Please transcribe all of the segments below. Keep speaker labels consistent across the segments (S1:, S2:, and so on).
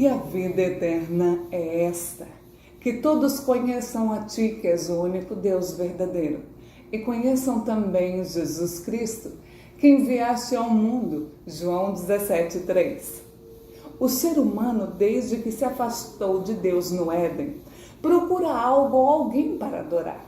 S1: E a vida eterna é esta: que todos conheçam a Ti, que és o único Deus verdadeiro, e conheçam também Jesus Cristo, que enviaste ao mundo. João 17:3. O ser humano, desde que se afastou de Deus no Éden, procura algo ou alguém para adorar.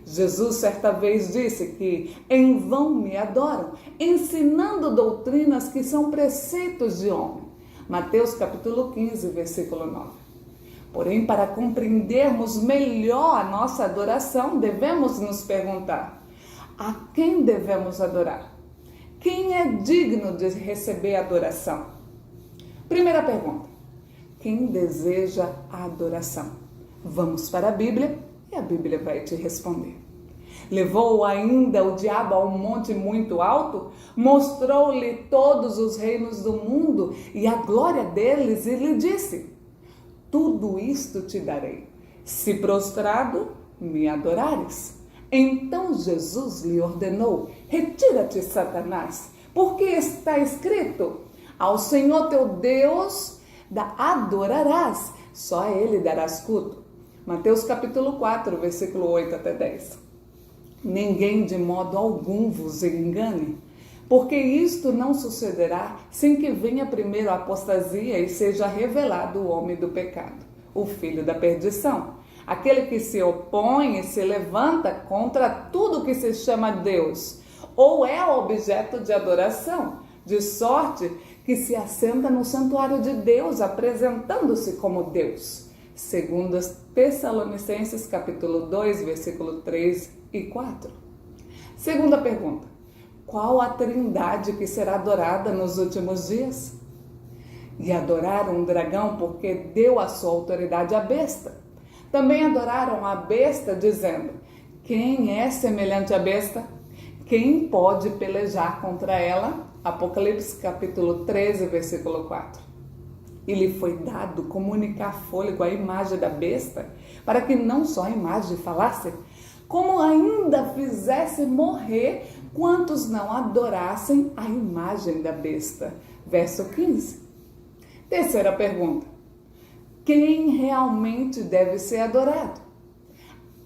S1: Jesus certa vez disse que em vão me adoram, ensinando doutrinas que são preceitos de homem. Mateus capítulo 15, versículo 9. Porém, para compreendermos melhor a nossa adoração, devemos nos perguntar: a quem devemos adorar? Quem é digno de receber adoração? Primeira pergunta: quem deseja a adoração? Vamos para a Bíblia e a Bíblia vai te responder. Levou ainda o diabo a um monte muito alto, mostrou-lhe todos os reinos do mundo e a glória deles e lhe disse: tudo isto te darei, se prostrado me adorares. Então Jesus lhe ordenou: retira-te, Satanás, porque está escrito: ao Senhor teu Deus adorarás, só a Ele darás culto. Mateus capítulo 4, versículo 8 até 10. Ninguém de modo algum vos engane, porque isto não sucederá sem que venha primeiro a apostasia e seja revelado o homem do pecado, o filho da perdição, aquele que se opõe e se levanta contra tudo que se chama Deus, ou é objeto de adoração, de sorte que se assenta no santuário de Deus, apresentando-se como Deus. Segundo Tessalonicenses capítulo 2, versículo 3 e 4. Segunda pergunta: qual a trindade que será adorada nos últimos dias? E adoraram um dragão porque deu a sua autoridade à besta. Também adoraram a besta, dizendo: quem é semelhante à besta? Quem pode pelejar contra ela? Apocalipse capítulo 13, versículo 4. E lhe foi dado comunicar fôlego à imagem da besta, para que não só a imagem falasse, como ainda fizesse morrer quantos não adorassem a imagem da besta. Verso 15. Terceira pergunta: quem realmente deve ser adorado?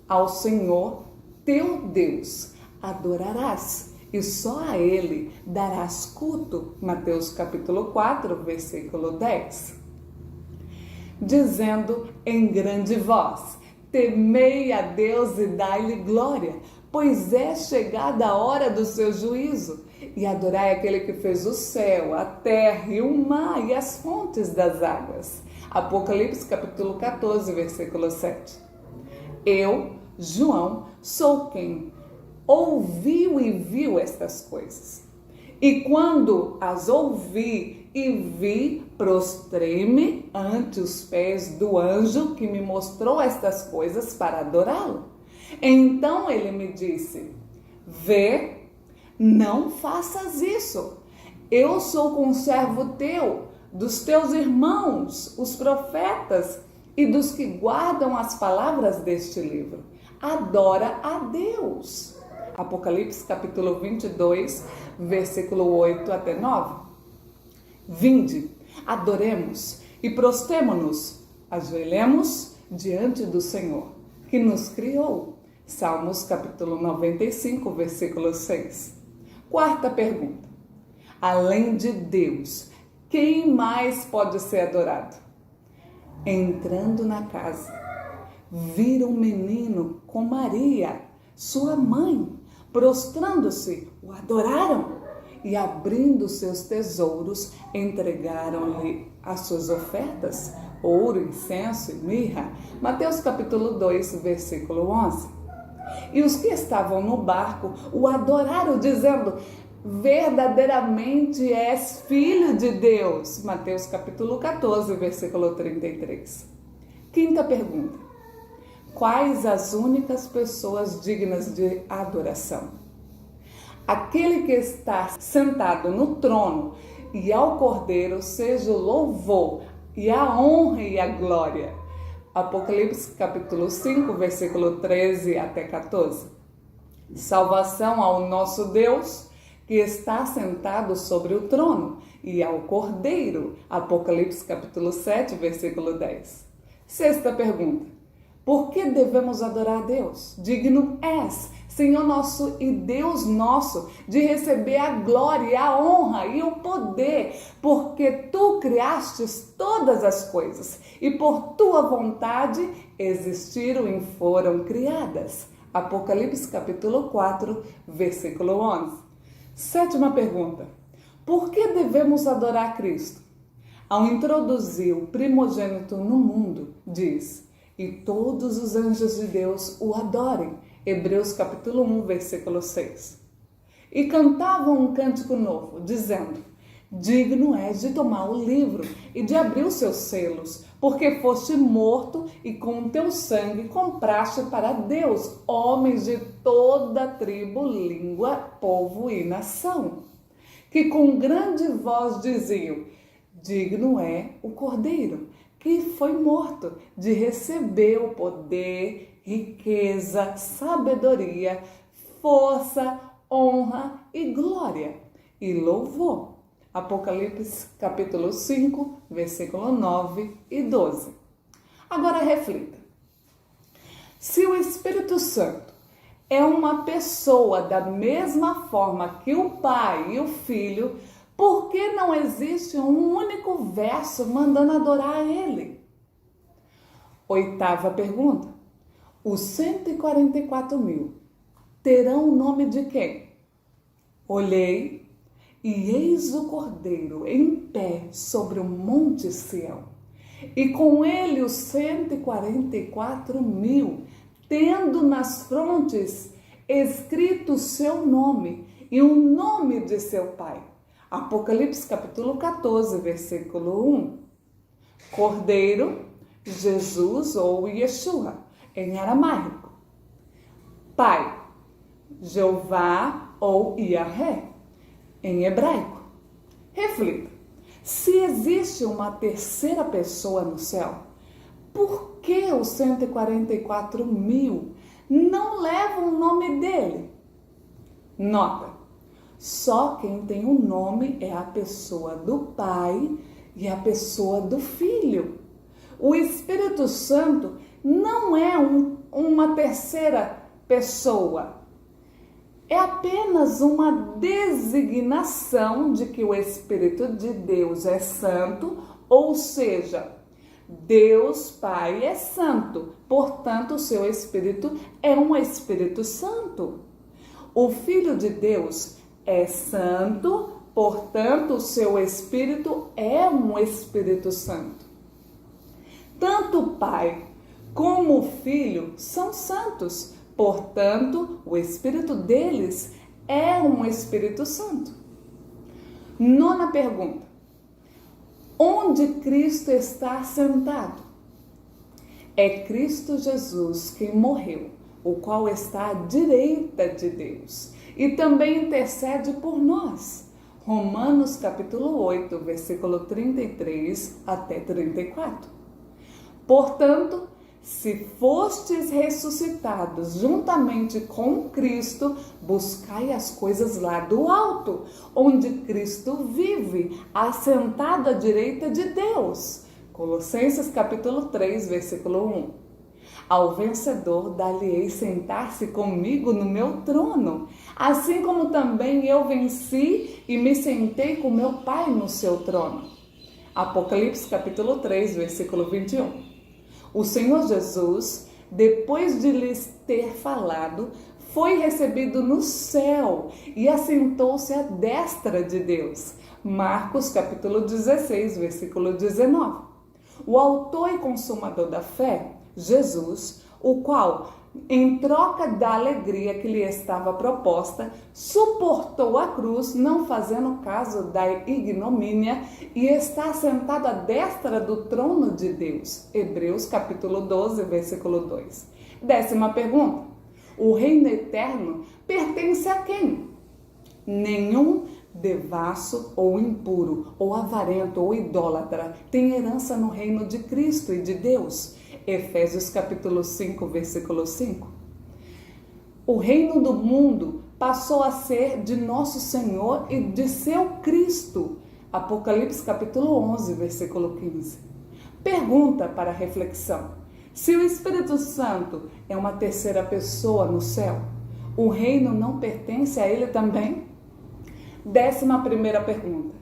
S1: Ao Senhor teu Deus adorarás, e só a Ele darás culto. Mateus capítulo 4, versículo 10. Dizendo em grande voz: temei a Deus e dai-lhe glória, pois é chegada a hora do seu juízo. E adorai aquele que fez o céu, a terra e o mar e as fontes das águas. Apocalipse capítulo 14, versículo 7. Eu, João, sou quem ouviu e viu estas coisas. E quando as ouvi e vi, prostrei-me ante os pés do anjo que me mostrou estas coisas para adorá-lo. Então ele me disse: vê, não faças isso. Eu sou conservo teu, dos teus irmãos, os profetas, e dos que guardam as palavras deste livro. Adora a Deus. Apocalipse capítulo 22, versículo 8 até 9. Vinde, adoremos e prostremo-nos, ajoelhemos diante do Senhor, que nos criou. Salmos capítulo 95, versículo 6. Quarta pergunta: além de Deus, quem mais pode ser adorado? Entrando na casa, viram um menino com Maria, sua mãe. Prostrando-se, o adoraram e, abrindo seus tesouros, entregaram-lhe as suas ofertas, ouro, incenso e mirra. Mateus capítulo 2, versículo 11. E os que estavam no barco o adoraram, dizendo: verdadeiramente és filho de Deus. Mateus capítulo 14, versículo 33. Quinta pergunta: quais as únicas pessoas dignas de adoração? Aquele que está sentado no trono, e ao Cordeiro seja o louvor e a honra e a glória. Apocalipse capítulo 5, versículo 13 até 14. Salvação ao nosso Deus, que está sentado sobre o trono, e ao Cordeiro. Apocalipse capítulo 7, versículo 10. Sexta pergunta. Por que devemos adorar a Deus? Digno és, Senhor nosso e Deus nosso, de receber a glória, a honra e o poder, porque Tu criastes todas as coisas, e por Tua vontade existiram e foram criadas. Apocalipse capítulo 4, versículo 11. Sétima pergunta. Por que devemos adorar Cristo? Ao introduzir o primogênito no mundo, diz: e todos os anjos de Deus o adorem. Hebreus capítulo 1, versículo 6. E cantavam um cântico novo, dizendo: digno és de tomar o livro e de abrir os seus selos, porque foste morto e com o teu sangue compraste para Deus homens de toda tribo, língua, povo e nação, que com grande voz diziam: digno é o Cordeiro, que foi morto, de receber o poder, riqueza, sabedoria, força, honra e glória e louvor. Apocalipse capítulo 5, versículo 9 e 12. Agora reflita. Se o Espírito Santo é uma pessoa da mesma forma que o Pai e o Filho, por que não existe um único verso mandando adorar a Ele? Oitava pergunta. Os 144.000 terão o nome de quem? Olhei e eis o Cordeiro em pé sobre o monte Sião, e com ele os 144.000, tendo nas frontes escrito o seu nome e o nome de seu pai. Apocalipse capítulo 14, versículo 1. Cordeiro, Jesus ou Yeshua, em aramaico. Pai, Jeová ou Yahvé, em hebraico. Reflita. Se existe uma terceira pessoa no céu, por que os 144.000 não levam o nome dele? Nota. Só quem tem um nome é a pessoa do Pai e a pessoa do Filho. O Espírito Santo não é uma terceira pessoa. É apenas uma designação de que o Espírito de Deus é santo, ou seja, Deus Pai é santo, portanto o seu Espírito é um Espírito Santo. O Filho de Deus é santo, portanto o seu Espírito é um Espírito Santo. Tanto o Pai como o Filho são santos, portanto o Espírito deles é um Espírito Santo. Nona pergunta. Onde Cristo está sentado? É Cristo Jesus quem morreu, o qual está à direita de Deus e também intercede por nós. Romanos capítulo 8, versículo 33 até 34. Portanto, se fostes ressuscitados juntamente com Cristo, buscai as coisas lá do alto, onde Cristo vive, assentado à direita de Deus. Colossenses capítulo 3, versículo 1. Ao vencedor dar-lhe-ei sentar-se comigo no meu trono, assim como também eu venci e me sentei com meu Pai no seu trono. Apocalipse capítulo 3, versículo 21. O Senhor Jesus, depois de lhes ter falado, foi recebido no céu e assentou-se à destra de Deus. Marcos capítulo 16, versículo 19. O autor e consumador da fé, Jesus, o qual, em troca da alegria que lhe estava proposta, suportou a cruz, não fazendo caso da ignomínia, e está sentado à destra do trono de Deus. Hebreus capítulo 12, versículo 2. 10ª pergunta. O reino eterno pertence a quem? Nenhum devasso ou impuro, ou avarento ou idólatra tem herança no reino de Cristo e de Deus. Efésios capítulo 5, versículo 5. O reino do mundo passou a ser de nosso Senhor e de seu Cristo. Apocalipse capítulo 11, versículo 15. Pergunta para reflexão: se o Espírito Santo é uma terceira pessoa no céu, o reino não pertence a ele também? 11ª pergunta: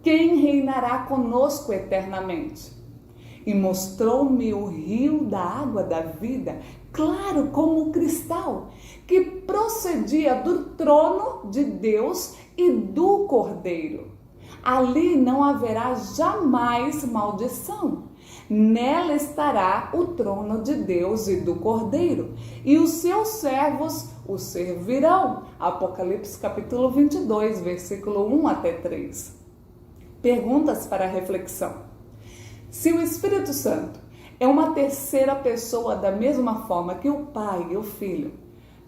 S1: quem reinará conosco eternamente? E mostrou-me o rio da água da vida, claro como cristal, que procedia do trono de Deus e do Cordeiro. Ali não haverá jamais maldição. Nela estará o trono de Deus e do Cordeiro, e os seus servos o servirão. Apocalipse capítulo 22, versículo 1 até 3. Perguntas para reflexão. Se o Espírito Santo é uma terceira pessoa da mesma forma que o Pai e o Filho,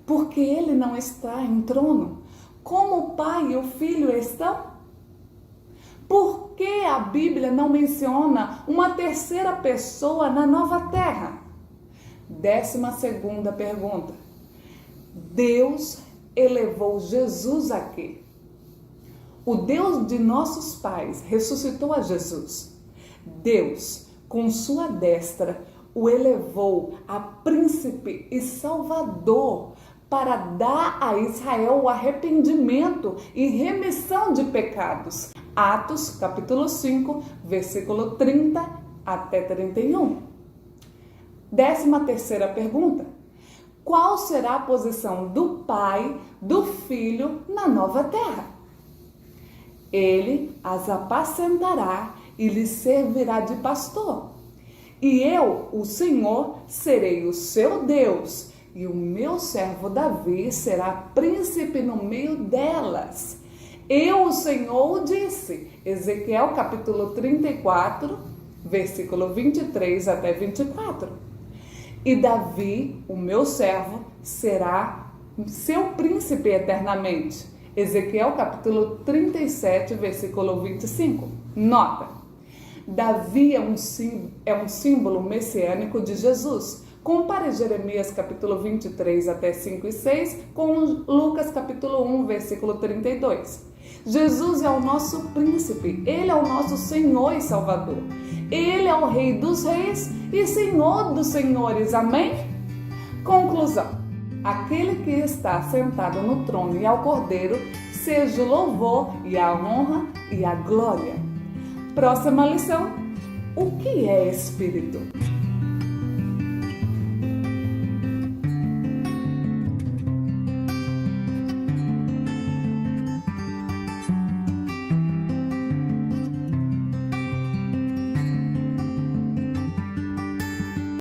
S1: por que ele não está em trono? Como o Pai e o Filho estão? Por que a Bíblia não menciona uma terceira pessoa na nova terra? 12ª pergunta: Deus elevou Jesus a quê? O Deus de nossos pais ressuscitou a Jesus. Deus, com sua destra, o elevou a príncipe e salvador para dar a Israel o arrependimento e remissão de pecados. Atos, capítulo 5, versículo 30 até 31. 13ª pergunta: qual será a posição do Pai, do Filho na nova terra? Ele as apacentará e lhes servirá de pastor. E eu, o Senhor, serei o seu Deus, e o meu servo Davi será príncipe no meio delas. Eu, o Senhor, o disse. Ezequiel capítulo 34, versículo 23 até 24. E Davi, o meu servo, será seu príncipe eternamente. Ezequiel capítulo 37, versículo 25. Nota: Davi é um símbolo messiânico de Jesus. Compare Jeremias capítulo 23 até 5 e 6 com Lucas capítulo 1, versículo 32. Jesus é o nosso príncipe, ele é o nosso Senhor e Salvador. Ele é o Rei dos Reis e Senhor dos Senhores. Amém? Conclusão: aquele que está sentado no trono e ao Cordeiro, seja o louvor e a honra e a glória. Próxima lição: o que é Espírito?